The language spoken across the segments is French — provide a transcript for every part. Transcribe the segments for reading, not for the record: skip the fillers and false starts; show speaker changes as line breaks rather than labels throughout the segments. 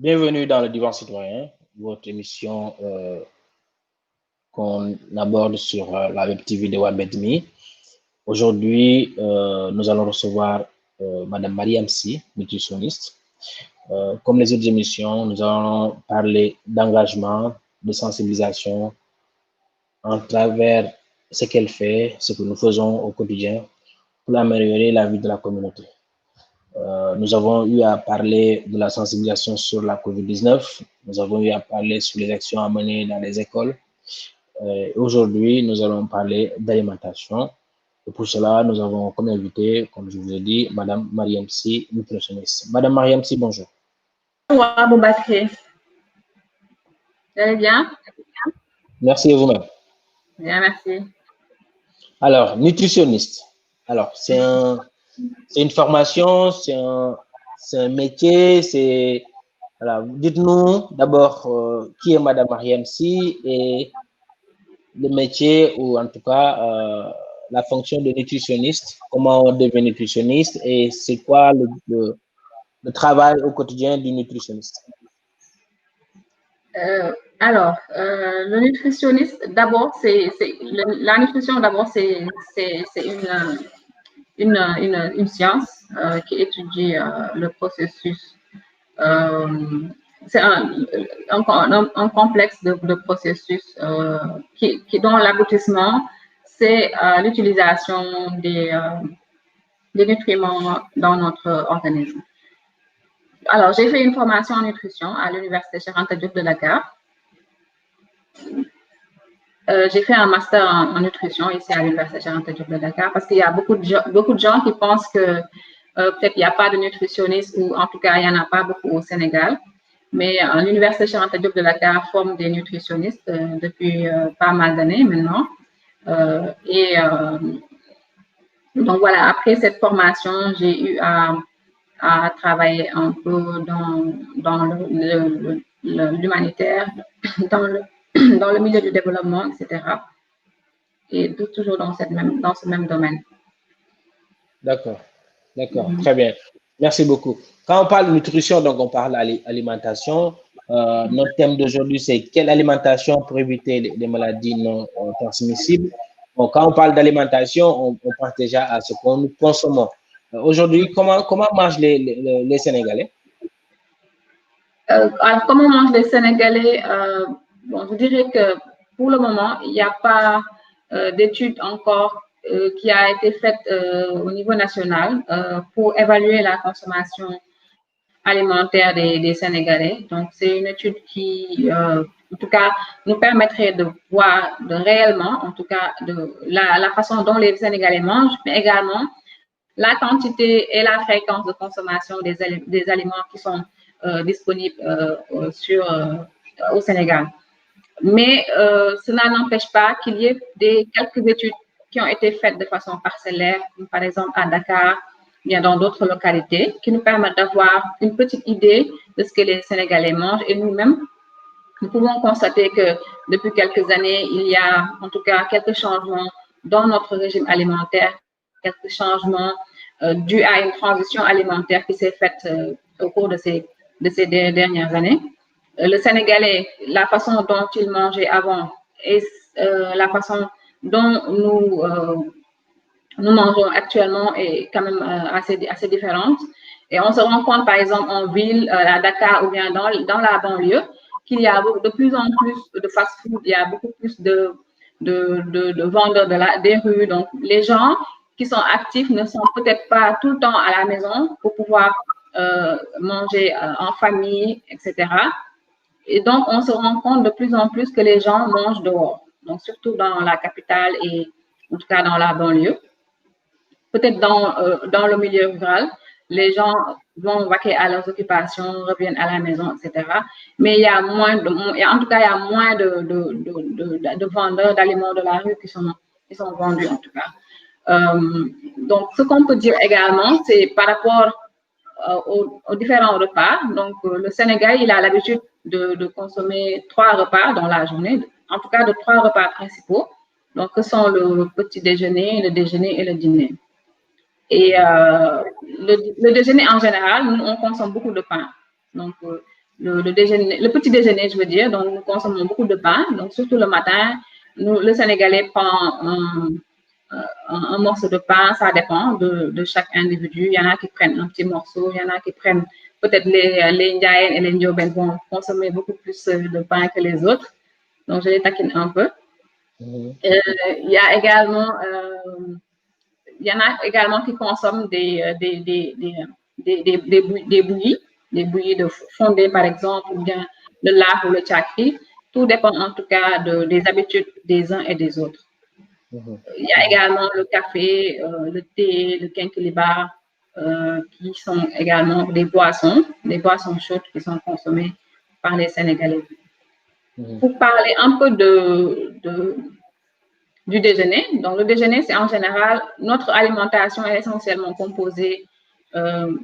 Bienvenue dans le Divan Citoyen, votre émission qu'on aborde sur la web TV de Wabedmi. Aujourd'hui, nous allons recevoir Madame Mariam Sy, nutritionniste. Comme les autres émissions, nous allons parler d'engagement, de sensibilisation en travers ce qu'elle fait, ce que nous faisons au quotidien pour améliorer la vie de la communauté. Nous avons eu à parler de la sensibilisation sur la COVID-19. Nous avons eu à parler sur les actions à mener dans les écoles. Aujourd'hui, nous allons parler d'alimentation. Et pour cela, nous avons comme invité, comme je vous ai dit, Madame Mariam Sy, nutritionniste. Madame Mariam Sy, bonjour.
Bonjour, Aboubakri. Vous allez bien?
Merci et vous-même.
Bien, merci.
Alors, nutritionniste. Alors, c'est une formation, c'est un métier, c'est... Voilà, dites-nous d'abord qui est Madame Mariam Sy et le métier ou en tout cas la fonction de nutritionniste, comment on devient nutritionniste et c'est quoi le travail au quotidien du nutritionniste.
Le nutritionniste, d'abord, la nutrition, d'abord, c'est une science qui étudie le processus. C'est un complexe de processus dont l'aboutissement, c'est l'utilisation des nutriments dans notre organisme. Alors, j'ai fait une formation en nutrition à l'Université Cheikh Anta Diop de Dakar. J'ai fait un master en nutrition ici à l'Université Cheikh Anta Diop de Dakar parce qu'il y a beaucoup de gens qui pensent que peut-être il n'y a pas de nutritionniste ou en tout cas, il n'y en a pas beaucoup au Sénégal. Mais l'Université Cheikh Anta Diop de Dakar forme des nutritionnistes depuis pas mal d'années maintenant. Donc voilà, après cette formation, j'ai eu à travailler un peu dans l'humanitaire, dans le milieu du développement, etc. Et toujours dans ce même domaine.
D'accord, très bien. Merci beaucoup. Quand on parle de nutrition, donc on parle d'alimentation. Notre thème d'aujourd'hui, c'est quelle alimentation pour éviter les maladies non transmissibles. Donc, quand on parle d'alimentation, on pense déjà à ce que nous consommons. Aujourd'hui, comment mangent les Sénégalais?
Alors, comment mangent les Sénégalais? Bon, je dirais que pour le moment, il n'y a pas d'étude encore qui a été faite au niveau national pour évaluer la consommation alimentaire des Sénégalais. Donc, c'est une étude qui, en tout cas, nous permettrait de voir réellement, en tout cas, la façon dont les Sénégalais mangent, mais également la quantité et la fréquence de consommation des aliments qui sont disponibles au Sénégal. Mais cela n'empêche pas qu'il y ait quelques études qui ont été faites de façon parcellaire, par exemple à Dakar, bien dans d'autres localités, qui nous permettent d'avoir une petite idée de ce que les Sénégalais mangent. Et nous-mêmes, nous pouvons constater que depuis quelques années, il y a en tout cas quelques changements dans notre régime alimentaire, quelques changements dus à une transition alimentaire qui s'est faite au cours de ces dernières années. Le Sénégalais, la façon dont il mangeait avant et la façon dont nous mangeons actuellement est quand même assez différente. Et on se rend compte, par exemple, en ville, à Dakar ou bien dans la banlieue, qu'il y a de plus en plus de fast-food, il y a beaucoup plus de vendeurs des rues. Donc, les gens qui sont actifs ne sont peut-être pas tout le temps à la maison pour pouvoir manger en famille, etc. Et donc, on se rend compte de plus en plus que les gens mangent dehors. Donc, surtout dans la capitale et en tout cas dans la banlieue. Peut-être dans le milieu rural, les gens vont vaquer à leurs occupations, reviennent à la maison, etc. Mais il y a moins de vendeurs d'aliments de la rue qui sont vendus, en tout cas. Donc, ce qu'on peut dire également, c'est par rapport aux différents repas. Donc, le Sénégal, il a l'habitude de consommer 3 repas dans la journée, en tout cas de 3 repas principaux. Donc, ce sont le petit déjeuner, le déjeuner et le dîner. Et le déjeuner, en général, on consomme beaucoup de pain. Donc, le petit déjeuner, je veux dire. Donc, nous consommons beaucoup de pain. Donc, surtout le matin, le Sénégalais prend un morceau de pain, ça dépend de chaque individu. Il y en a qui prennent un petit morceau, il y en a qui prennent peut-être les Ndiayen et les Ndioben vont consommer beaucoup plus de pain que les autres. Donc, je les taquine un peu. Il y a également, il y en a également qui consomment des bouillies de fondé, par exemple, ou bien le lard ou le chakri. Tout dépend en tout cas des habitudes des uns et des autres. Il y a également le café, le thé, le quinquilibre, qui sont également des boissons chaudes qui sont consommées par les Sénégalais. Pour parler un peu du déjeuner, donc le déjeuner, c'est en général, notre alimentation est essentiellement composée de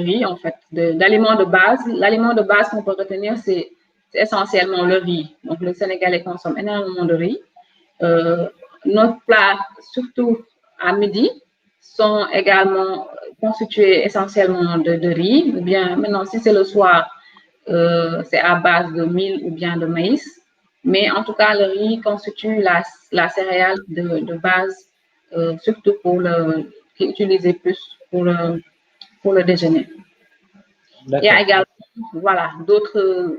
riz, en fait, d'aliments de base. L'aliment de base qu'on peut retenir, c'est essentiellement le riz. Donc, le Sénégalais consomme énormément de riz. Nos plats, surtout à midi, sont également constitués essentiellement de riz, ou bien maintenant, si c'est le soir, c'est à base de mil ou bien de maïs. Mais en tout cas, le riz constitue la céréale de base, surtout qui est utilisée plus pour le déjeuner. Il y a également voilà, d'autres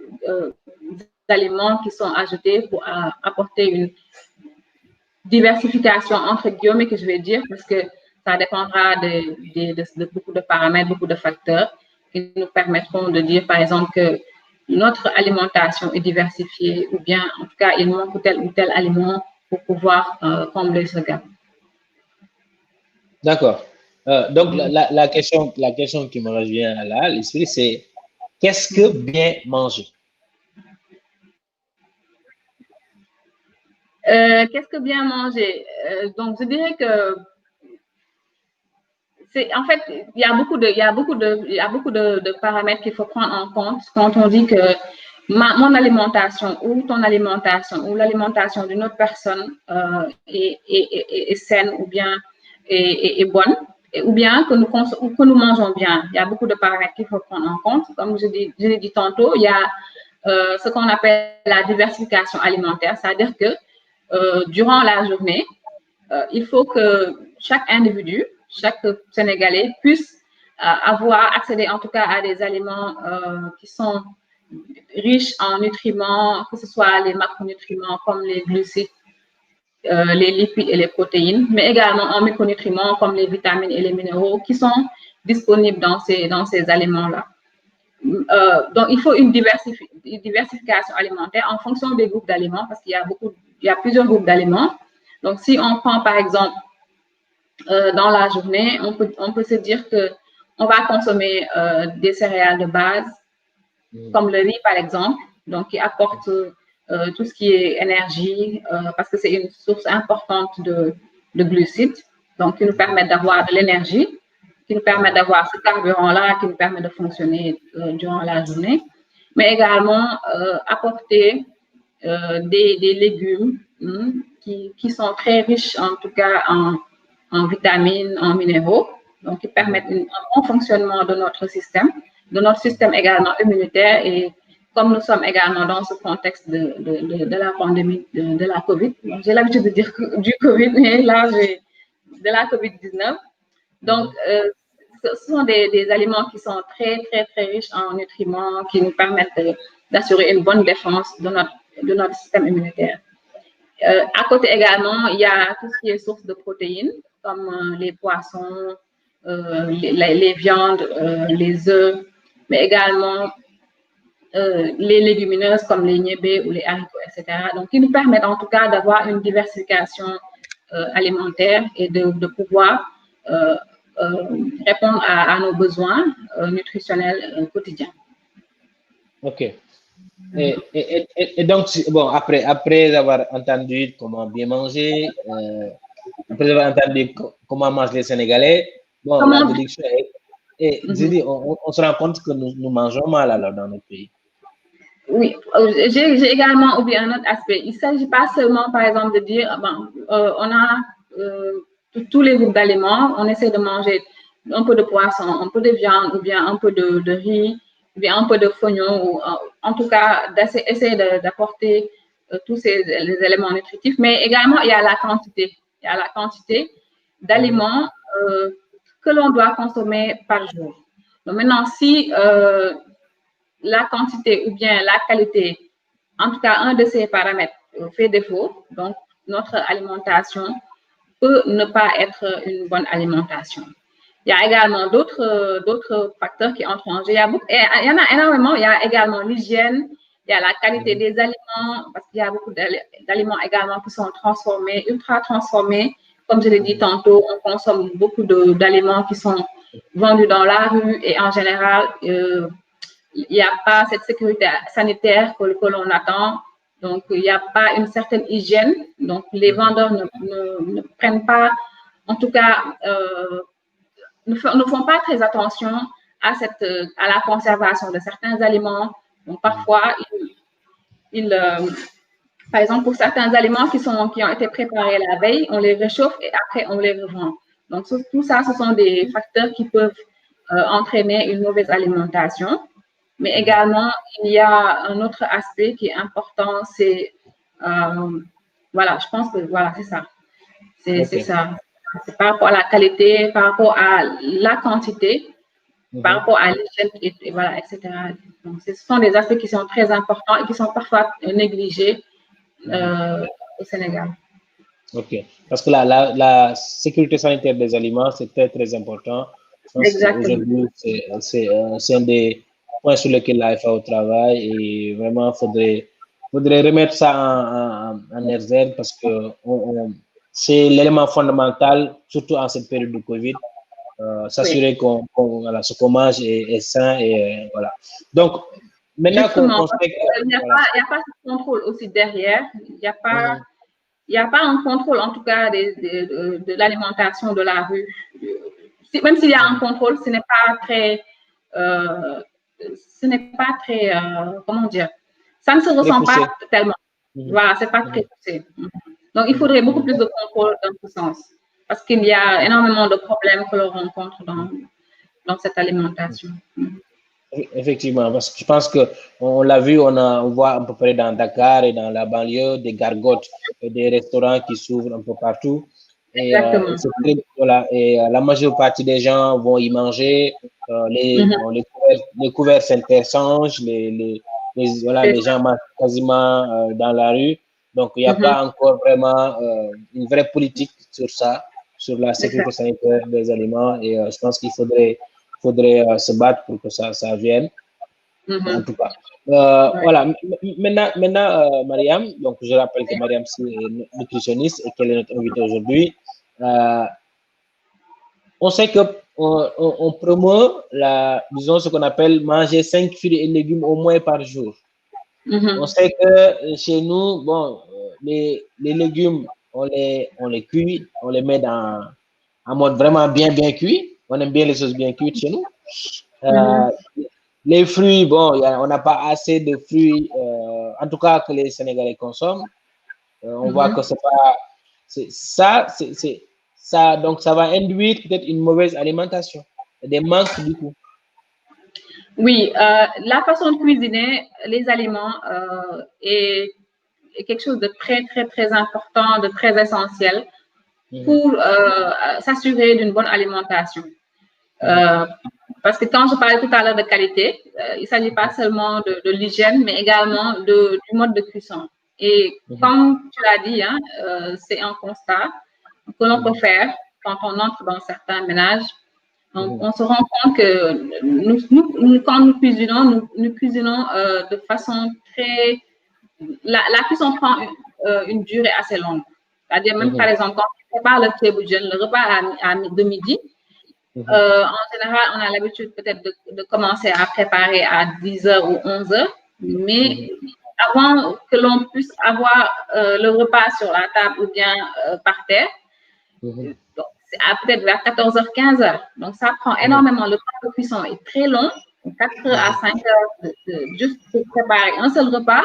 aliments qui sont ajoutés pour apporter une diversification entre guillemets que je vais dire, parce que ça dépendra de beaucoup de paramètres, beaucoup de facteurs qui nous permettront de dire, par exemple, que notre alimentation est diversifiée ou bien, en tout cas, il manque tel ou tel aliment pour pouvoir combler ce gap.
D'accord. Donc, la question qui me revient là, à l'esprit, c'est qu'est-ce que bien manger?
Qu'est-ce que bien manger? Donc, je dirais que en fait, il y a beaucoup de paramètres qu'il faut prendre en compte quand on dit que mon alimentation ou ton alimentation ou l'alimentation d'une autre personne est saine ou bien est bonne, ou bien que nous mangeons bien. Il y a beaucoup de paramètres qu'il faut prendre en compte. Comme je l'ai dit tantôt, il y a ce qu'on appelle la diversification alimentaire, c'est-à-dire que durant la journée, il faut que chaque individu, chaque Sénégalais puisse accéder en tout cas à des aliments qui sont riches en nutriments, que ce soit les macronutriments comme les glucides, les lipides et les protéines, mais également en micronutriments comme les vitamines et les minéraux qui sont disponibles dans ces aliments-là. Donc, il faut une diversification alimentaire en fonction des groupes d'aliments parce qu'il y a plusieurs groupes d'aliments. Donc, si on prend par exemple dans la journée, on peut se dire qu'on va consommer des céréales de base, comme le riz par exemple, donc qui apporte tout ce qui est énergie, parce que c'est une source importante de glucides, donc qui nous permet d'avoir de l'énergie, qui nous permet d'avoir ce carburant-là, qui nous permet de fonctionner durant la journée, mais également apporter des légumes qui sont très riches, en tout cas en vitamines, en minéraux, donc qui permettent un bon fonctionnement de notre système également immunitaire. Et comme nous sommes également dans ce contexte de la pandémie de la COVID, j'ai l'habitude de dire du COVID, mais là, j'ai de la COVID-19. Donc, ce sont des aliments qui sont très, très, très riches en nutriments, qui nous permettent d'assurer une bonne défense de notre système immunitaire. À côté également, il y a tout ce qui est source de protéines, comme les poissons, les viandes, les œufs, mais également les légumineuses comme les niébés ou les haricots, etc. Donc, qui nous permettent en tout cas d'avoir une diversification alimentaire et de pouvoir répondre à nos besoins nutritionnels quotidiens.
OK. Et donc, bon, après avoir entendu comment bien manger, après avoir entendu comment mangent les Sénégalais, bon, la déduction est, je dis, on se rend compte que nous mangeons mal alors dans notre pays.
Oui, j'ai également oublié un autre aspect. Il ne s'agit pas seulement, par exemple, de dire, on a tous les groupes d'aliments, on essaie de manger un peu de poisson, un peu de viande, ou bien un peu de riz, bien un peu de fognon, ou en tout cas d'essayer d'apporter tous les éléments nutritifs, mais également il y a la quantité. Il y a la quantité d'aliments que l'on doit consommer par jour. Donc maintenant, si la quantité ou bien la qualité, en tout cas un de ces paramètres fait défaut, donc notre alimentation peut ne pas être une bonne alimentation. Il y a également d'autres facteurs qui entrent en jeu. Il y en a énormément. Il y a également l'hygiène, il y a la qualité des aliments, parce qu'il y a beaucoup d'aliments également qui sont transformés, ultra transformés. Comme je l'ai dit tantôt, on consomme beaucoup d'aliments qui sont vendus dans la rue et en général, il n'y a pas cette sécurité sanitaire que l'on attend. Donc, il n'y a pas une certaine hygiène. Donc, les vendeurs ne prennent pas, en tout cas, ne font pas très attention à la conservation de certains aliments. Donc, parfois, par exemple, pour certains aliments qui ont été préparés la veille, on les réchauffe et après, on les revend. Donc, tout ça, ce sont des facteurs qui peuvent entraîner une mauvaise alimentation. Mais également, il y a un autre aspect qui est important, c'est, voilà, je pense que voilà, c'est ça. C'est ça. C'est par rapport à la qualité, par rapport à la quantité, par rapport à l'hygiène, et voilà, etc. Donc, ce sont des aspects qui sont très importants et qui sont parfois négligés au Sénégal.
Ok, parce que la sécurité sanitaire des aliments, c'est très, très important. Aujourd'hui, c'est un des points sur lesquels la FAO travaille et vraiment, faudrait remettre ça en exergue parce que c'est l'élément fondamental, surtout en cette période de Covid, s'assurer voilà, ce qu'on mange est sain et voilà. Donc, maintenant qu'on sait
il n'y a pas de contrôle aussi derrière, il n'y a pas un contrôle, en tout cas, de l'alimentation de la rue. Même s'il y a un contrôle, ce n'est pas très, comment dire, ça ne se ressent pas tellement. Voilà, c'est pas très poussé. Donc, il faudrait beaucoup plus de contrôle dans ce sens, parce qu'il y a énormément de problèmes que l'on rencontre dans cette alimentation.
Effectivement, parce que je pense que on l'a vu, on voit à peu près dans Dakar et dans la banlieue des gargotes et des restaurants qui s'ouvrent un peu partout. Et, voilà, et la majeure partie des gens vont y manger. Les couverts s'interchangent, voilà, les gens mangent quasiment dans la rue. Donc, il n'y a pas encore vraiment une vraie politique sur ça, sur la sécurité sanitaire des aliments. Et je pense qu'il faudrait se battre pour que ça vienne. En tout cas. Voilà. Maintenant Mariam, donc je rappelle que Mariam est nutritionniste et qu'elle est notre invitée aujourd'hui. On sait que on promeut disons ce qu'on appelle manger 5 fruits et légumes au moins par jour. On sait que chez nous, bon, les légumes, on les cuit, on les met en mode vraiment bien cuit. On aime bien les choses bien cuites chez nous. Les fruits, bon, on n'a pas assez de fruits, en tout cas que les Sénégalais consomment. On voit que c'est pas, ça, donc ça va induire peut-être une mauvaise alimentation, des manques du coup.
Oui, la façon de cuisiner les aliments est quelque chose de très, très, très important, de très essentiel pour s'assurer d'une bonne alimentation. Parce que quand je parlais tout à l'heure de qualité, il ne s'agit pas seulement de l'hygiène, mais également du mode de cuisson. Et comme tu l'as dit, hein, c'est un constat que l'on peut faire quand on entre dans certains ménages. Donc, on se rend compte que quand nous cuisinons, nous cuisinons de façon très... La cuisson prend une durée assez longue. C'est-à-dire, même par exemple, quand on prépare le le repas de midi, en général, on a l'habitude peut-être de commencer à préparer à 10h ou 11h, mais avant que l'on puisse avoir le repas sur la table ou bien par terre, c'est peut-être vers 14h, 15h. Donc, ça prend énormément. Le temps de cuisson est très long, 4h à 5h, juste pour préparer un seul repas.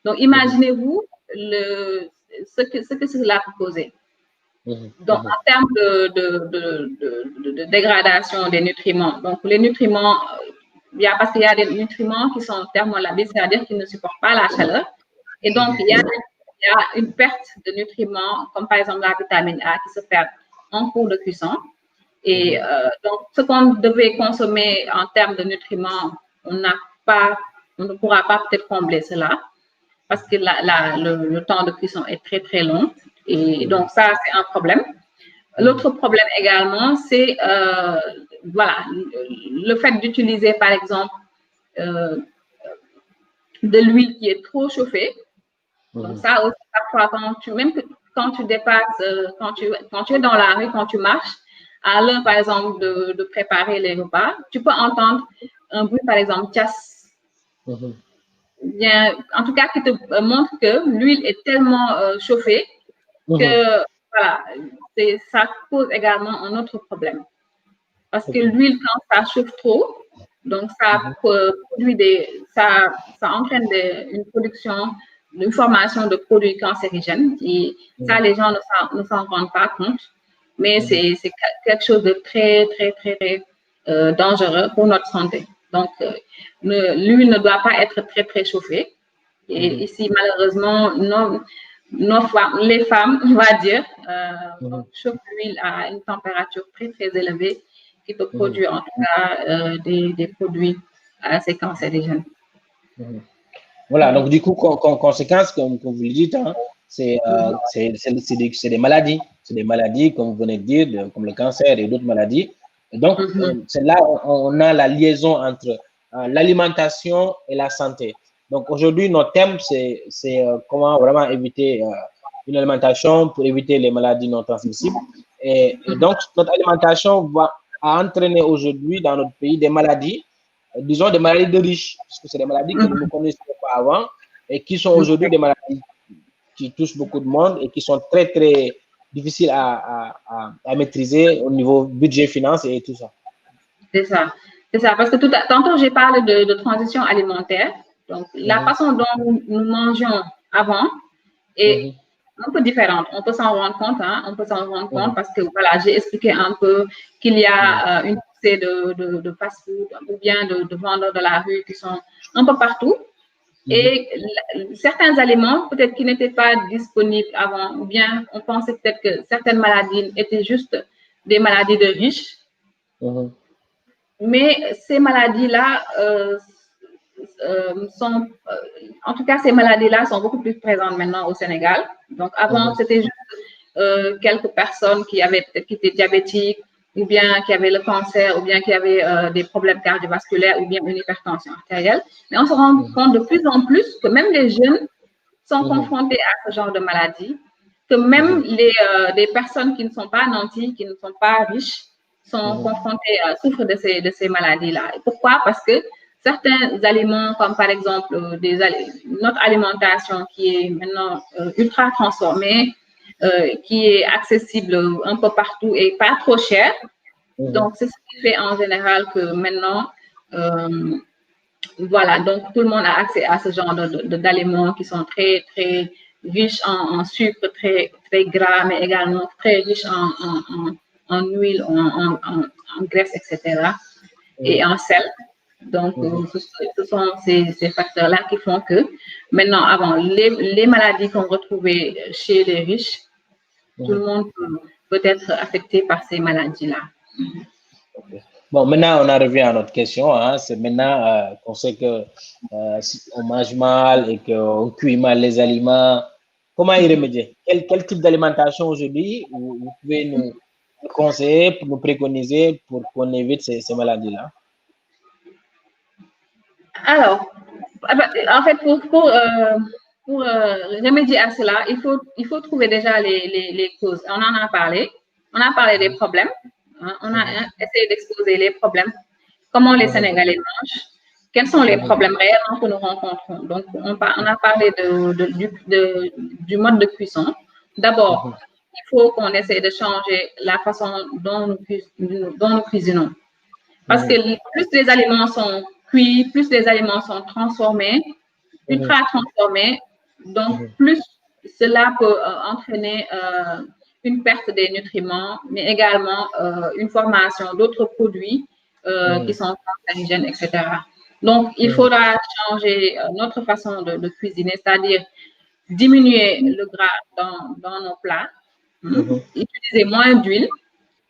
Donc, imaginez-vous ce que cela peut causer. Donc, en termes de dégradation des nutriments, donc les nutriments parce qu'il y a des nutriments qui sont thermolabiles, c'est-à-dire qu'ils ne supportent pas la chaleur. Et donc, il y a une perte de nutriments, comme par exemple la vitamine A qui se perd en cours de cuisson. Et donc, ce qu'on devait consommer en termes de nutriments, on ne pourra pas peut-être combler cela parce que le temps de cuisson est très, très long. Et donc, ça, c'est un problème. L'autre problème également, c'est voilà, le fait d'utiliser, par exemple, de l'huile qui est trop chauffée. Donc, ça aussi, parfois, même quand tu dépasses, quand tu es dans la rue, quand tu marches, à l'heure, par exemple, de préparer les repas, tu peux entendre un bruit, par exemple, tias. Bien, en tout cas, qui te montre que l'huile est tellement chauffée que voilà, ça cause également un autre problème. Parce que l'huile, quand ça chauffe trop, donc ça produit ça entraîne une formation de produits cancérigènes. Et ça, les gens ne s'en rendent pas compte. Mais c'est quelque chose de très, très, très, très dangereux pour notre santé. Donc, l'huile ne doit pas être très préchauffée. Et ici, malheureusement, les femmes, on va dire, chauffent l'huile à une température très, très élevée qui peut produire en tout cas des produits assez cancérigènes.
Voilà, donc du coup, conséquence, comme vous le dites, hein, c'est des maladies. C'est des maladies, comme vous venez de dire, comme le cancer et d'autres maladies. Et donc, c'est là on a la liaison entre l'alimentation et la santé. Donc, aujourd'hui, notre thème, c'est comment vraiment éviter une alimentation pour éviter les maladies non transmissibles. Et donc, notre alimentation va entraîner aujourd'hui dans notre pays des maladies, disons des maladies de riches, parce que c'est des maladies que nous ne connaissions pas avant et qui sont aujourd'hui des maladies qui touchent beaucoup de monde et qui sont très, très difficiles à maîtriser au niveau budget, finance et tout ça.
C'est ça. C'est ça, parce que tantôt, j'ai parlé de transition alimentaire. Donc, la façon dont nous mangeons avant est un peu différente. On peut s'en rendre compte, hein, on peut s'en rendre compte parce que, voilà, j'ai expliqué un peu qu'il y a une poussée de fast-food ou bien de vendeurs de la rue qui sont un peu partout. Et certains aliments, peut-être qui n'étaient pas disponibles avant, ou bien on pensait peut-être que certaines maladies étaient juste des maladies de riches. Mais ces maladies-là en tout cas, ces maladies-là sont beaucoup plus présentes maintenant au Sénégal. Donc, avant, c'était juste quelques personnes qui étaient diabétiques, ou bien qui avaient le cancer, ou bien qui avaient des problèmes cardiovasculaires, ou bien une hypertension artérielle. Mais on se rend compte de plus en plus que même les jeunes sont confrontés à ce genre de maladie, que même des personnes qui ne sont pas nantis, qui ne sont pas riches, sont confrontés, souffrent de ces maladies-là. Pourquoi? Parce que certains aliments, comme par exemple notre alimentation qui est maintenant ultra transformée, qui est accessible un peu partout et pas trop cher. Donc, c'est ce qui fait en général que maintenant, voilà, donc tout le monde a accès à ce genre d'aliments qui sont très, très riches en sucre, très, très gras, mais également très riches en huile, en graisse, etc. et en sel. Donc, ce sont ces facteurs-là qui font que maintenant, avant, les maladies qu'on retrouvait chez les riches, tout le monde peut être affecté par ces maladies-là.
Bon, maintenant, on en revient à notre question. Hein. C'est maintenant qu'on sait que si on mange mal et qu'on cuit mal les aliments, comment y remédier? Quel type d'alimentation aujourd'hui vous pouvez nous conseiller, pour nous préconiser pour qu'on évite ces maladies-là?
Alors, en fait, pour remédier à cela, il faut trouver déjà les causes. On en a parlé. On a parlé des problèmes. Hein, on a essayé d'exposer les problèmes. Comment les Sénégalais mangent. Quels sont les problèmes réellement que nous rencontrons. Donc, on a parlé du mode de cuisson. D'abord, il faut qu'on essaie de changer la façon dont nous cuisinons. Parce que plus les aliments sont cuits, plus les aliments sont transformés, ultra transformés, donc plus cela peut entraîner une perte des nutriments, mais également une formation d'autres produits qui sont cancérigènes, etc. Donc, il faudra changer notre façon de cuisiner, c'est-à-dire diminuer le gras dans nos plats, utiliser moins d'huile,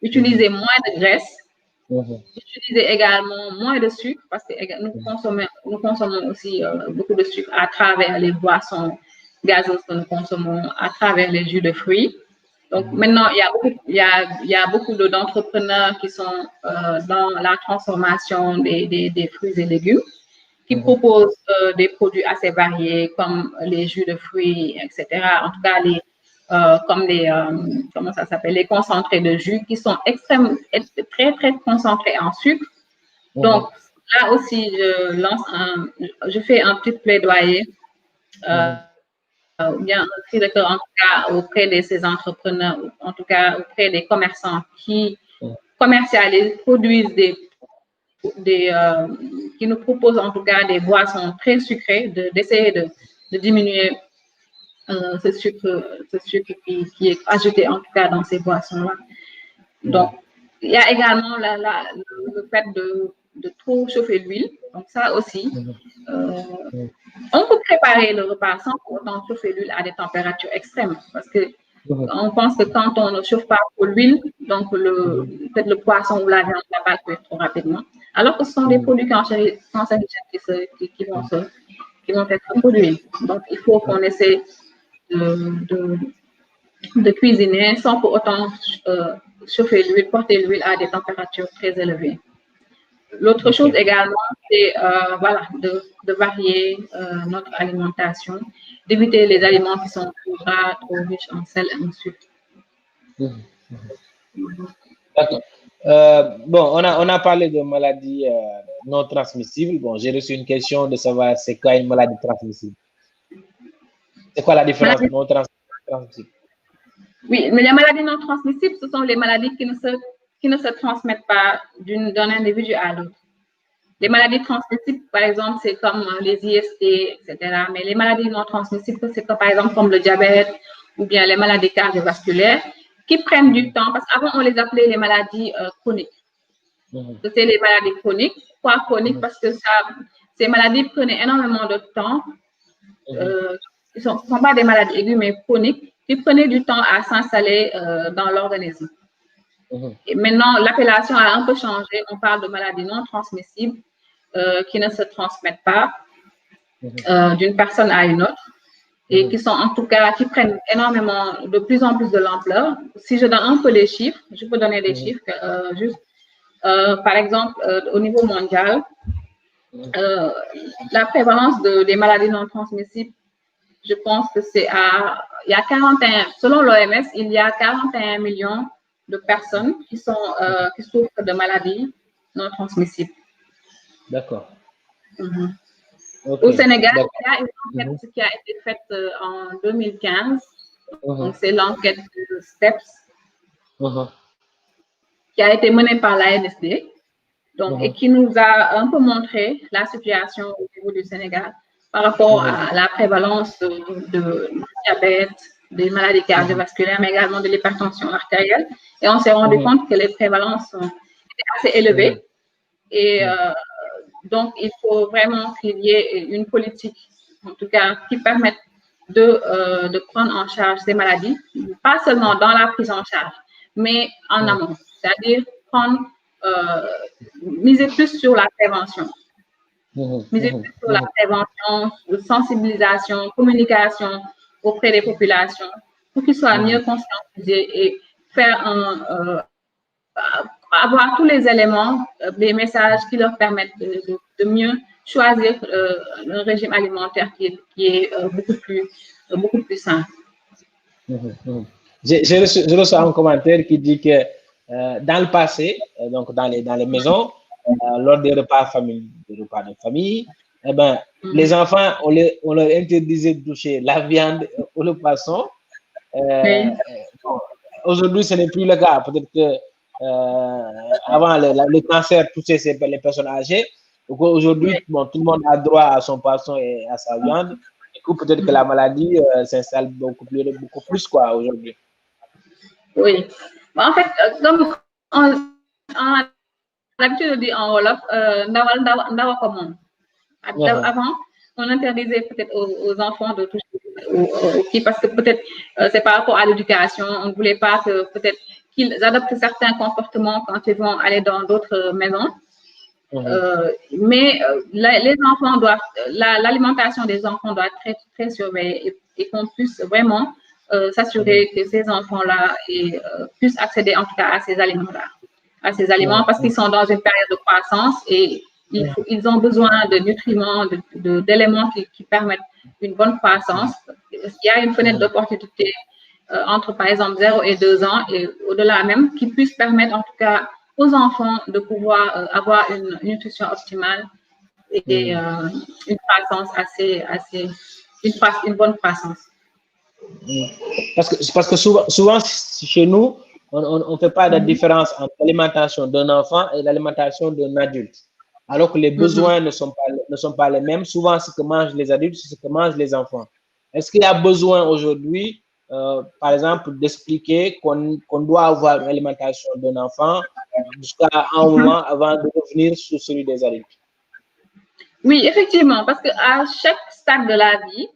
utiliser moins de graisse, utiliser également moins de sucre, parce que nous consommons aussi beaucoup de sucre à travers les boissons gazeuses que nous consommons, à travers les jus de fruits. Donc maintenant, il y a beaucoup d'entrepreneurs qui sont dans la transformation des fruits et légumes, qui proposent des produits assez variés comme les jus de fruits, etc. En tout cas, comme les, comment ça s'appelle, les concentrés de jus qui sont très, très concentrés en sucre. Donc, là aussi, je fais un petit plaidoyer, bien un cri de cœur, en tout cas, auprès de ces entrepreneurs, en tout cas, auprès des commerçants qui commercialisent, produisent qui nous proposent en tout cas des boissons très sucrées, d'essayer de diminuer ce sucre qui est ajouté en tout cas dans ces boissons-là. Donc, il y a également le fait de trop chauffer l'huile. Donc, ça aussi, on peut préparer le repas sans pour autant chauffer l'huile à des températures extrêmes. Parce que on pense que quand on ne chauffe pas pour l'huile, donc peut-être le poisson ou la viande va pas cuire trop rapidement. Alors que ce sont des produits cancérigènes qui vont être produits. Donc, il faut qu'on essaie de cuisiner sans pour autant chauffer l'huile, porter l'huile à des températures très élevées. L'autre chose également, c'est voilà, de varier notre alimentation, d'éviter les aliments qui sont trop gras, trop riches en sel et en sucre.
D'accord. Bon, on a parlé de maladies non transmissibles. Bon, j'ai reçu une question de savoir c'est quoi une maladie transmissible. C'est quoi la différence non transmissible?
Oui, mais les maladies non transmissibles, ce sont les maladies qui ne se transmettent pas d'un individu à l'autre. Les maladies transmissibles, par exemple, c'est comme les IST, etc. Mais les maladies non transmissibles, c'est par exemple comme le diabète ou bien les maladies cardiovasculaires qui prennent du temps, parce qu'avant, on les appelait les maladies chroniques. C'est les maladies chroniques. Pourquoi chroniques? Parce que ces maladies prenaient énormément de temps. Ce ne sont pas des maladies aiguës, mais chroniques, qui prenaient du temps à s'installer dans l'organisme. Et maintenant, l'appellation a un peu changé. On parle de maladies non transmissibles qui ne se transmettent pas d'une personne à une autre et qui sont en tout cas, qui prennent énormément, de plus en plus de l'ampleur. Si je donne un peu les chiffres, je peux donner des chiffres juste. Par exemple, au niveau mondial, la prévalence des maladies non transmissibles, je pense que il y a 41, selon l'OMS, il y a 41 millions de personnes qui souffrent de maladies non transmissibles.
D'accord.
Au Sénégal, il y a une enquête qui a été faite en 2015. Donc, c'est l'enquête de STEPS qui a été menée par l'ANSD. Donc, et qui nous a un peu montré la situation au niveau du Sénégal par rapport à la prévalence de diabète, des maladies cardiovasculaires, mais également de l'hypertension artérielle. Et on s'est rendu compte que les prévalences étaient assez élevées. Et donc, il faut vraiment qu'il y ait une politique, en tout cas, qui permette de prendre en charge ces maladies, pas seulement dans la prise en charge, mais en amont. C'est-à-dire miser plus sur la prévention. Miser plus sur la prévention, sensibilisation, communication auprès des populations pour qu'ils soient mieux conscientisés et faire avoir tous les éléments, des messages qui leur permettent de mieux choisir un régime alimentaire qui est beaucoup plus sain.
Je reçois un commentaire qui dit que dans le passé, donc dans les maisons, lors des repas de famille, eh ben, les enfants, on leur interdisait de toucher la viande ou le poisson. Bon, aujourd'hui, ce n'est plus le cas. Peut-être que avant, le cancer touchait les personnes âgées. Donc aujourd'hui, bon, tout le monde a droit à son poisson et à sa viande. Du coup, peut-être que la maladie s'installe beaucoup plus quoi aujourd'hui.
Oui. En fait, comme on a l'habitude de dire en Wolof, ndawa comment. Avant, on interdisait peut-être aux enfants de toucher aux filles parce que peut-être c'est par rapport à l'éducation. On ne voulait pas que peut-être qu'ils adoptent certains comportements quand ils vont aller dans d'autres maisons. Mais les enfants doivent, l'alimentation des enfants doit être très, très surveillée et qu'on puisse vraiment s'assurer que ces enfants-là puissent accéder en tout cas à ces aliments-là, parce qu'ils sont dans une période de croissance et ils ont besoin de nutriments, d'éléments qui permettent une bonne croissance. Il y a une fenêtre d'opportunité entre, par exemple, 0 et 2 ans et au-delà même, qui puisse permettre en tout cas aux enfants de pouvoir avoir une nutrition optimale et une croissance une bonne croissance.
Parce que souvent chez nous, on ne fait pas de différence entre l'alimentation d'un enfant et l'alimentation d'un adulte. Alors que les besoins ne sont pas les mêmes. Souvent, ce que mangent les adultes, c'est ce que mangent les enfants. Est-ce qu'il y a besoin aujourd'hui, par exemple, d'expliquer qu'on doit avoir une alimentation d'un enfant jusqu'à un moment avant de revenir sur celui des adultes?
Oui, effectivement, parce qu'à chaque stade de la vie,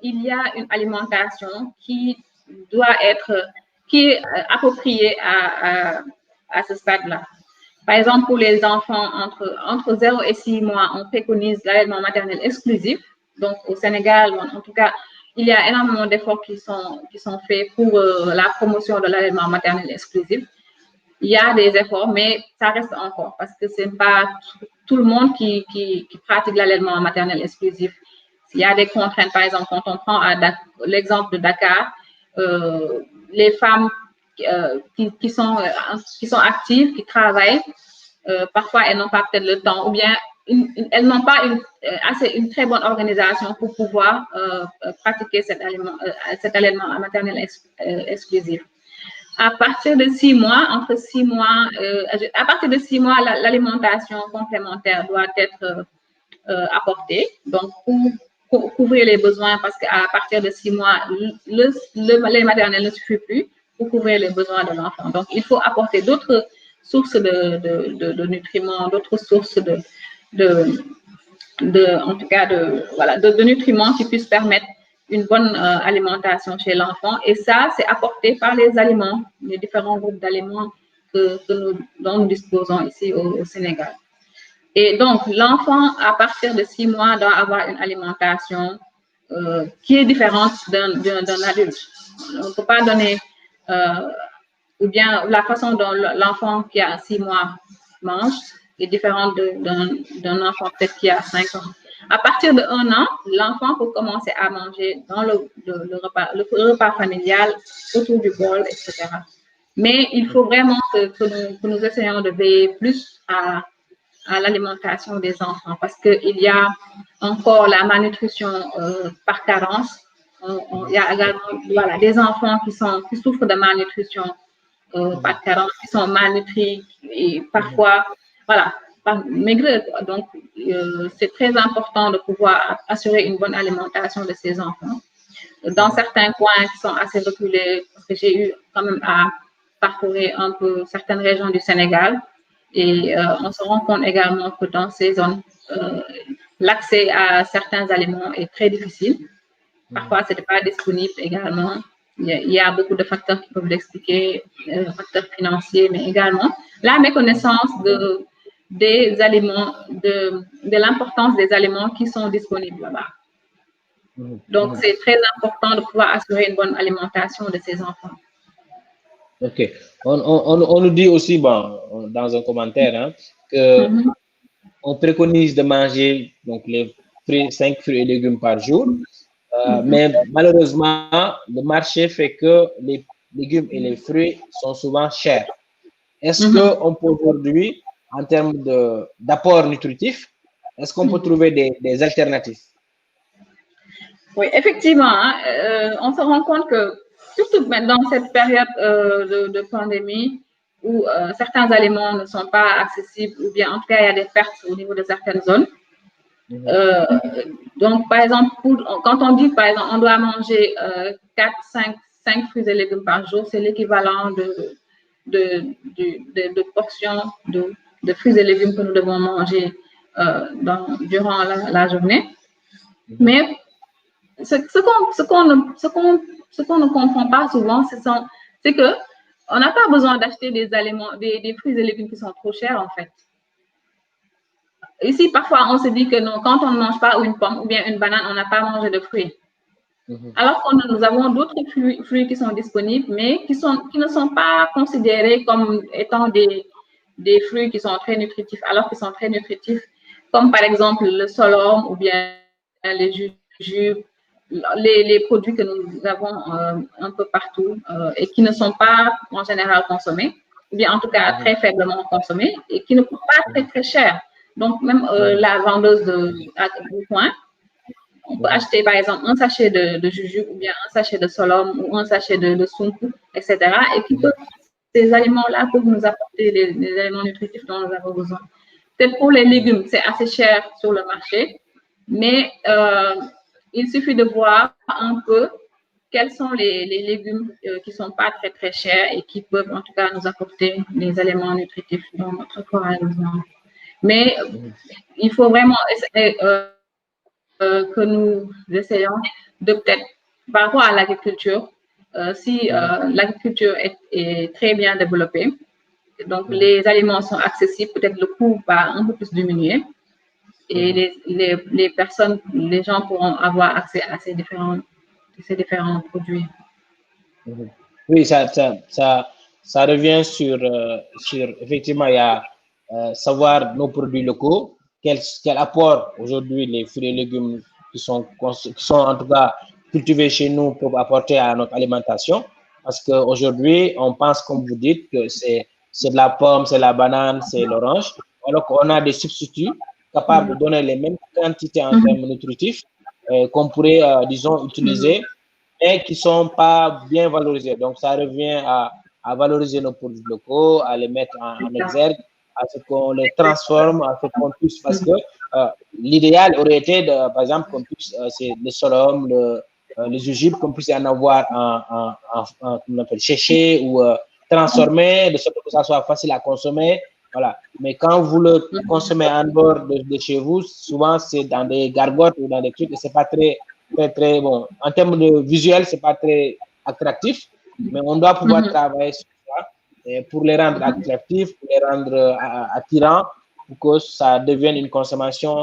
il y a une alimentation qui est appropriée à ce stade-là. Par exemple, pour les enfants entre 0 et 6 mois, on préconise l'allaitement maternel exclusif. Donc, au Sénégal, en tout cas, il y a énormément d'efforts qui sont faits pour la promotion de l'allaitement maternel exclusif. Il y a des efforts, mais ça reste encore parce que ce n'est pas tout le monde qui pratique l'allaitement maternel exclusif. Il y a des contraintes, par exemple, quand on prend l'exemple de Dakar, les femmes qui sont actives, qui travaillent, parfois elles n'ont pas peut-être le temps ou bien elles n'ont pas une très bonne organisation pour pouvoir pratiquer cet allaitement maternel exclusif. À partir de 6 mois, à partir de 6 mois, l'alimentation complémentaire doit être apportée. Donc, pour couvrir les besoins, parce qu'à partir de 6 mois, le lait maternel ne suffit plus pour couvrir les besoins de l'enfant. Donc, il faut apporter d'autres sources de nutriments, d'autres sources en tout cas, de nutriments qui puissent permettre une bonne alimentation chez l'enfant. Et ça, c'est apporté par les aliments, les différents groupes d'aliments dont nous disposons ici au Sénégal. Et donc, l'enfant, à partir de 6 mois, doit avoir une alimentation qui est différente d'un adulte. On ne peut pas donner, ou bien la façon dont l'enfant qui a 6 mois mange est différente d'un enfant peut-être qui a 5 ans. À partir de 1 an, l'enfant peut commencer à manger dans le repas familial, autour du bol, etc. Mais il faut vraiment que nous essayions de veiller plus à l'alimentation des enfants parce qu'il y a encore la malnutrition par carence. Il y a également des enfants qui souffrent de malnutrition par carence, qui sont malnutris et parfois, maigreux. Donc, c'est très important de pouvoir assurer une bonne alimentation de ces enfants. Dans certains coins qui sont assez reculés, parce que j'ai eu quand même à parcourir un peu certaines régions du Sénégal, et on se rend compte également que dans ces zones, l'accès à certains aliments est très difficile. Parfois, ce n'est pas disponible également. Il y a beaucoup de facteurs qui peuvent l'expliquer, facteurs financiers, mais également la méconnaissance des aliments, de l'importance des aliments qui sont disponibles là-bas. Donc, c'est très important de pouvoir assurer une bonne alimentation de ces enfants.
Ok. On nous dit aussi, bon, dans un commentaire, hein, que on préconise de manger donc les 5 fruits et légumes par jour, mais malheureusement, le marché fait que les légumes et les fruits sont souvent chers. Est-ce qu'on peut aujourd'hui, en termes d'apport nutritif, est-ce qu'on peut trouver des alternatives?
Oui, effectivement, on se rend compte que surtout dans cette période de pandémie où certains aliments ne sont pas accessibles ou bien en tout cas il y a des pertes au niveau de certaines zones. Donc, par exemple, quand on dit, par exemple, on doit manger 5 fruits et légumes par jour, c'est l'équivalent de portions de fruits et légumes que nous devons manger durant la journée. Mais ce qu'on ne comprend pas souvent, c'est que on n'a pas besoin d'acheter des aliments, des fruits et légumes qui sont trop chers, en fait. Ici, parfois, on se dit que non, quand on ne mange pas une pomme ou bien une banane, on n'a pas mangé de fruits. Alors que nous avons d'autres fruits qui sont disponibles, mais qui ne sont pas considérés comme étant des fruits qui sont très nutritifs, alors qu'ils sont très nutritifs, comme par exemple le solum ou bien les jujubes, les produits que nous avons un peu partout et qui ne sont pas en général consommés, ou bien en tout cas très faiblement consommés et qui ne coûtent pas très très cher. Donc même la vendeuse du coin, on peut acheter par exemple un sachet de jujube ou bien un sachet de solum ou un sachet de sunku, etc. Et qui ces aliments-là peuvent nous apporter les éléments nutritifs dont nous avons besoin. Peut-être pour les légumes, c'est assez cher sur le marché, mais il suffit de voir un peu quels sont les légumes qui ne sont pas très très chers et qui peuvent en tout cas nous apporter les éléments nutritifs dont notre corps a besoin. Mais il faut vraiment essayer, que nous essayons de peut-être, par rapport à l'agriculture, si l'agriculture est très bien développée, donc les aliments sont accessibles, peut-être le coût va un peu plus diminuer et les personnes, les gens pourront avoir accès à ces différents produits.
Oui, ça revient sur effectivement, il y a savoir nos produits locaux, quel apport aujourd'hui les fruits et légumes qui sont en tout cas cultivés chez nous peuvent apporter à notre alimentation. Parce qu'aujourd'hui, on pense, comme vous dites, que c'est de la pomme, c'est la banane, c'est l'orange, alors qu'on a des substituts capables de donner les mêmes quantités en termes nutritifs qu'on pourrait, disons, utiliser, mais qui ne sont pas bien valorisés. Donc, ça revient à valoriser nos produits locaux, à les mettre en exergue, à ce qu'on les transforme, à ce qu'on puisse, parce que l'idéal aurait été, par exemple, qu'on puisse, c'est le solum, les jujubes, qu'on puisse en avoir comment on appelle, séché ou transformé, de sorte que ça soit facile à consommer. Voilà. Mais quand vous le consommez en dehors de chez vous, souvent c'est dans des gargotes ou dans des trucs et c'est pas très bon. En termes de visuel, c'est pas très attractif, mais on doit pouvoir travailler sur ça pour les rendre attractifs, pour les rendre attirants, pour que ça devienne une consommation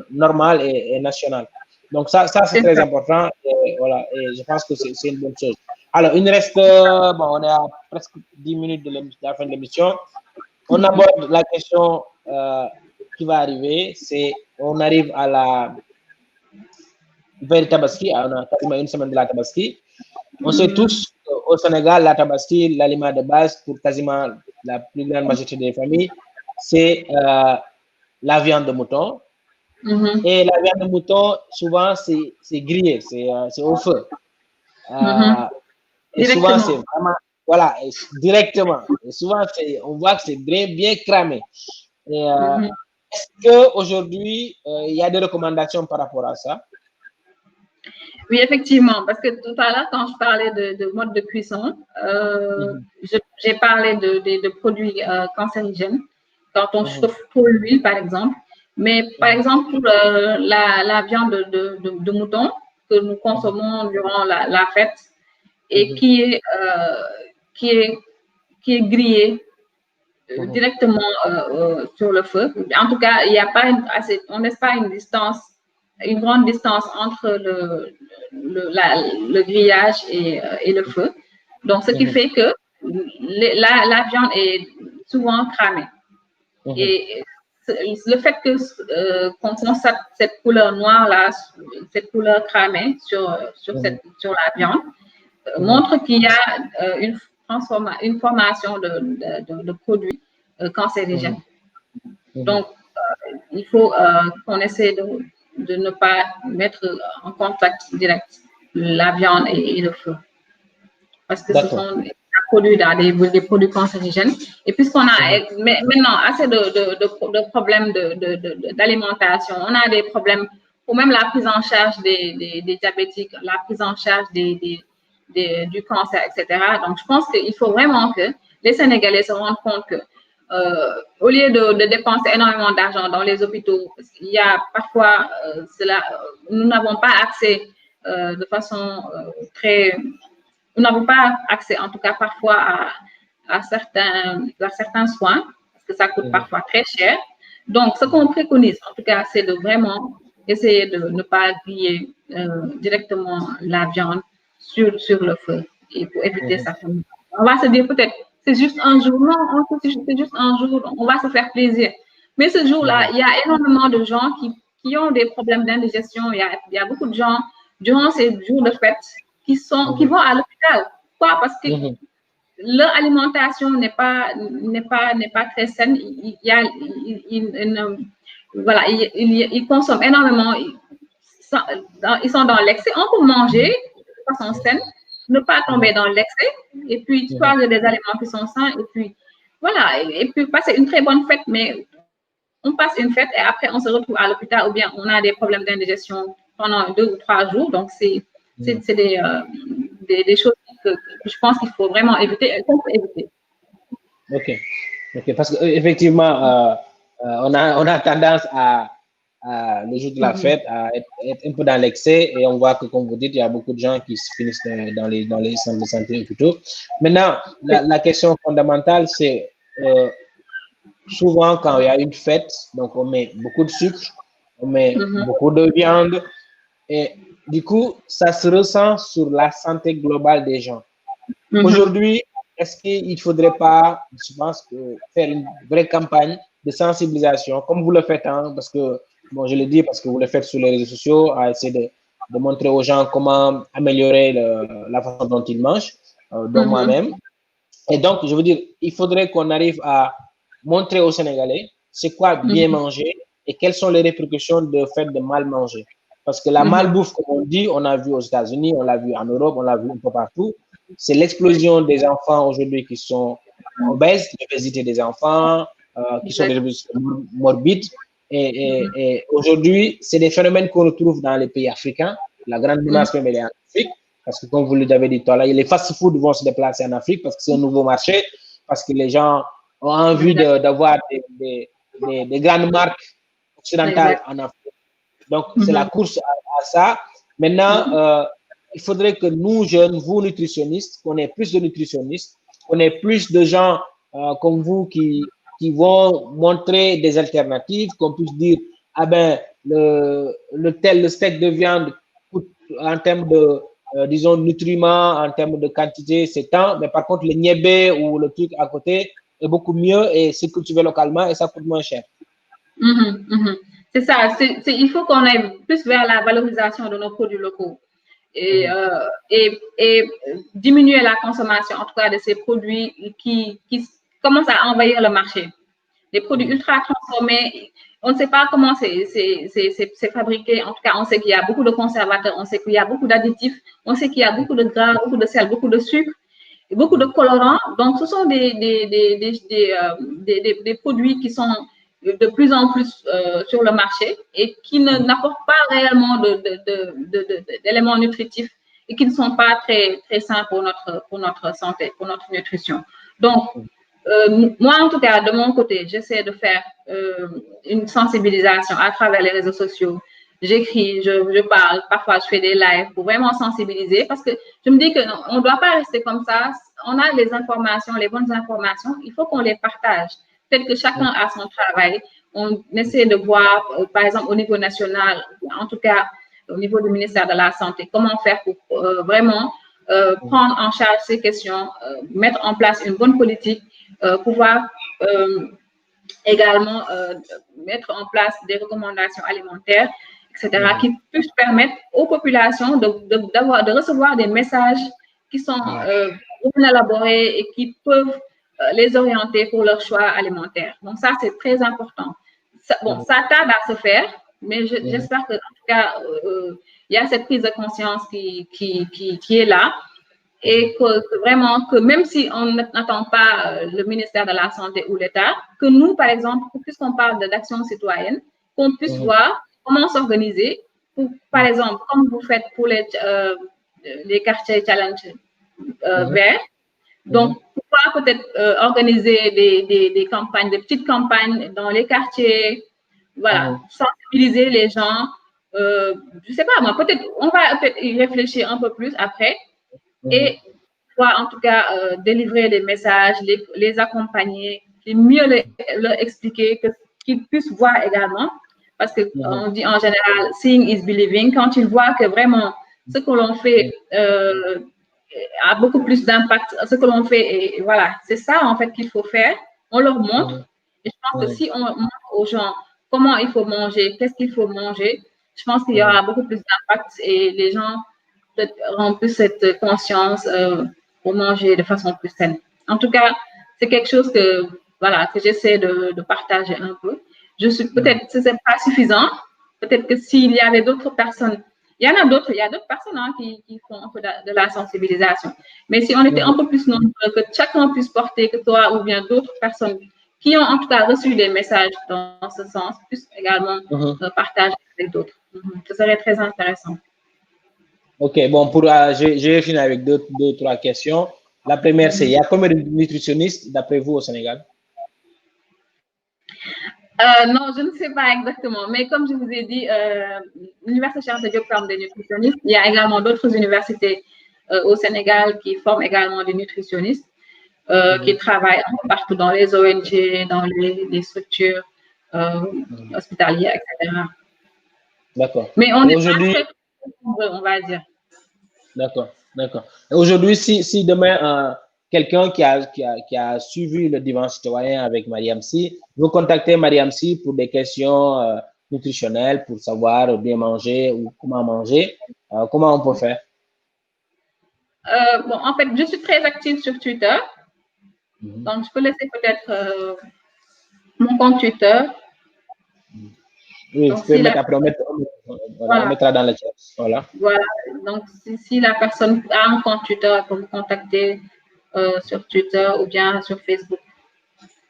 normale et nationale. Donc ça c'est très important. Et voilà, et je pense que c'est une bonne chose. Alors, il nous reste, bon, on est à presque 10 minutes de la fin de l'émission. On aborde la question qui va arriver, c'est on arrive à la vers Tabaski, on a quasiment une semaine de la Tabaski. On sait tous au Sénégal, la Tabaski, l'aliment de base pour quasiment la plus grande majorité des familles, c'est la viande de mouton. Et la viande de mouton, souvent, c'est grillé, c'est au feu. Et souvent, c'est vraiment, voilà, directement. Et souvent, on voit que c'est bien cramé. Est-ce qu'aujourd'hui, il y a des recommandations par rapport à ça?
Oui, effectivement, parce que tout à l'heure, quand je parlais de mode de cuisson, j'ai parlé de produits cancérigènes, quand on chauffe pour l'huile, par exemple. Mais par exemple, pour la viande de mouton que nous consommons durant la fête et qui est grillée directement sur le feu. En tout cas, il n'y a pas on laisse pas une grande distance entre le grillage et le feu. Donc, ce qui fait que la viande est souvent cramée. Et le fait qu'on constate cette couleur noire-là, cette couleur cramée sur la viande, montre qu'il y a une formation de produits cancérigènes. Donc, il faut qu'on essaie de ne pas mettre en contact direct la viande et le feu. Parce que ce sont produits dans des produits cancérigènes. Et puisqu'on a maintenant assez de problèmes d'alimentation, on a des problèmes pour même la prise en charge des diabétiques, la prise en charge du cancer, etc. Donc, je pense qu'il faut vraiment que les Sénégalais se rendent compte que au lieu de dépenser énormément d'argent dans les hôpitaux, il y a parfois nous n'avons pas accès de façon très... Nous n'avons pas accès, en tout cas parfois, à certains soins, parce que ça coûte parfois très cher. Donc, ce qu'on préconise, en tout cas, c'est de vraiment essayer de ne pas griller directement la viande sur le feu et pour éviter ça. On va se dire peut-être, c'est juste un jour. Non, c'est juste un jour, on va se faire plaisir. Mais ce jour-là, il y a énormément de gens qui ont des problèmes d'indigestion. Il y a beaucoup de gens, durant ces jours de fête, qui vont à l'hôpital. Pourquoi? Parce que leur alimentation n'est pas très saine. Voilà, ils consomment énormément. Ils sont dans l'excès. On peut manger de façon saine, ne pas tomber dans l'excès, et puis choisir des aliments qui sont sains, et puis voilà, et puis passer une très bonne fête. Mais on passe une fête et après on se retrouve à l'hôpital, ou bien on a des problèmes d'indigestion pendant 2 ou 3 jours. Donc c'est des choses que je pense qu'il faut vraiment éviter.
Ok, parce qu'effectivement, on a tendance à le jour de la fête à être un peu dans l'excès, et on voit que, comme vous dites, il y a beaucoup de gens qui se finissent dans les centres de santé et tout. Maintenant, la question fondamentale, c'est souvent quand il y a une fête, donc on met beaucoup de sucre, on met beaucoup de viande, et du coup, ça se ressent sur la santé globale des gens. Aujourd'hui, est-ce qu'il ne faudrait pas, je pense, faire une vraie campagne de sensibilisation, comme vous le faites, hein, parce que, bon, je le dis parce que vous le faites sur les réseaux sociaux, à essayer de montrer aux gens comment améliorer la façon dont ils mangent, dont moi-même. Et donc, je veux dire, il faudrait qu'on arrive à montrer aux Sénégalais c'est quoi bien manger et quelles sont les répercussions de fait de mal manger. Parce que la malbouffe, comme on dit, on a vu aux États-Unis, on l'a vu en Europe, on l'a vu un peu partout. C'est l'explosion des enfants aujourd'hui qui sont obèses, l'obésité des enfants, qui sont des morbides. Et aujourd'hui, c'est des phénomènes qu'on retrouve dans les pays africains. La grande menace même, elle est en Afrique. Parce que, comme vous l'avez dit tout à l'heure, les fast-food vont se déplacer en Afrique parce que c'est un nouveau marché, parce que les gens ont envie d'avoir des grandes marques occidentales en Afrique. Donc, c'est la course à ça. Maintenant, il faudrait que nous, jeunes, vous, nutritionnistes, qu'on ait plus de nutritionnistes, qu'on ait plus de gens comme vous qui vont montrer des alternatives, qu'on puisse dire, ah ben, le steak de viande coûte en termes de, disons, nutriments, en termes de quantité, c'est tant, mais par contre, le niébé ou le truc à côté est beaucoup mieux et c'est cultivé localement et ça coûte moins cher.
C'est ça, il faut qu'on aille plus vers la valorisation de nos produits locaux et diminuer la consommation, en tout cas, de ces produits qui commencent à envahir le marché. Les produits ultra transformés, on ne sait pas comment c'est fabriqué. En tout cas, on sait qu'il y a beaucoup de conservateurs, on sait qu'il y a beaucoup d'additifs, on sait qu'il y a beaucoup de gras, beaucoup de sel, beaucoup de sucre, et beaucoup de colorants. Donc, ce sont des produits qui sont de plus en plus sur le marché et qui n'apportent pas réellement d'éléments nutritifs et qui ne sont pas très, très sains pour notre santé, pour notre nutrition. Donc, moi, en tout cas, de mon côté, j'essaie de faire une sensibilisation à travers les réseaux sociaux. J'écris, je parle, parfois je fais des lives pour vraiment sensibiliser parce que je me dis qu'on ne doit pas rester comme ça. On a les informations, les bonnes informations, il faut qu'on les partage. Peut-être que chacun a son travail. On essaie de voir, par exemple, au niveau national, en tout cas au niveau du ministère de la Santé, comment faire pour vraiment prendre en charge ces questions, mettre en place une bonne politique, pouvoir également mettre en place des recommandations alimentaires, etc., qui puissent permettre aux populations de recevoir des messages qui sont bien élaborés et qui peuvent les orienter pour leur choix alimentaire. Donc ça, c'est très important. Ça tarde à se faire, mais j'espère que, en tout cas, il y a cette prise de conscience qui est là. Et que vraiment, que même si on n'attend pas le ministère de la Santé ou l'État, que nous, par exemple, puisqu'on parle d'action citoyenne, qu'on puisse voir comment s'organiser pour, par exemple, comme vous faites pour les quartiers challenge verts, donc pourra peut-être organiser des campagnes, des petites campagnes dans les quartiers, voilà, sensibiliser les gens. Je sais pas, moi, peut-être, on va peut-être y réfléchir un peu plus après et pouvoir en tout cas délivrer les messages, les accompagner, et mieux leur expliquer qu'ils puissent voir également. Parce que on dit en général, seeing is believing. Quand ils voient que vraiment ce que l'on fait a beaucoup plus d'impact, ce que l'on fait, et voilà, c'est ça en fait qu'il faut faire. On leur montre. Et je pense que si on montre aux gens comment il faut manger, qu'est-ce qu'il faut manger, je pense qu'il y aura beaucoup plus d'impact et les gens auront plus cette conscience pour manger de façon plus saine. En tout cas, c'est quelque chose que voilà que j'essaie de partager un peu. Je suis peut-être que c'est pas suffisant. Peut-être que s'il y avait d'autres personnes, il y en a d'autres, il y a d'autres personnes qui font un peu de la sensibilisation. Mais si on était un peu plus nombreux, que chacun puisse porter, que toi ou bien d'autres personnes qui ont en tout cas reçu des messages dans ce sens, puissent également partager avec d'autres. Ce serait très intéressant.
Ok, bon, je vais finir avec deux, trois questions. La première, c'est, il y a combien de nutritionnistes d'après vous au Sénégal?
Non, je ne sais pas exactement, mais comme je vous ai dit, l'Université Cheikh Anta Diop forme des nutritionnistes. Il y a également d'autres universités au Sénégal qui forment également des nutritionnistes qui travaillent un peu partout dans les ONG, dans les structures hospitalières, etc.
D'accord.
Mais on est aujourd'hui, on va dire.
D'accord, d'accord. Aujourd'hui, si demain, quelqu'un qui a suivi le divan citoyen avec Mariam Sy, vous contactez Mariam Sy pour des questions nutritionnelles, pour savoir bien manger ou comment manger, comment on peut faire?
Bon, en fait, je suis très active sur Twitter. Donc, je peux laisser peut-être mon compte Twitter.
Oui, donc, tu peux mettre après, on mettra dans le chat. Voilà.
Voilà. Donc, si la personne a un compte Twitter, elle peut me contacter sur Twitter ou bien sur Facebook.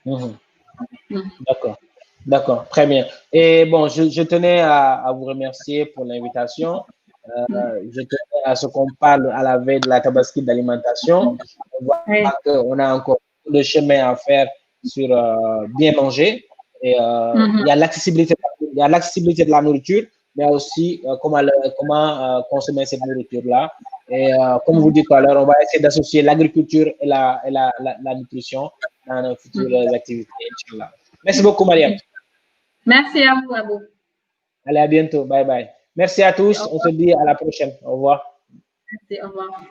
D'accord. D'accord, très bien. Et bon, je tenais à vous remercier pour l'invitation. Je tenais à ce qu'on parle à la veille de la Tabaski d'alimentation. On voit qu'on a encore le chemin à faire sur bien manger. Et il y a l'accessibilité de la nourriture, mais aussi comment consommer cette nourriture-là. Et comme vous dites tout à l'heure, on va essayer d'associer l'agriculture et la nutrition dans nos futures activités, Inch'Allah. Merci beaucoup, Mariam.
Merci à vous, Abou.
Allez, à bientôt. Bye bye. Merci à tous. On se dit à la prochaine. Au revoir.
Merci, au revoir.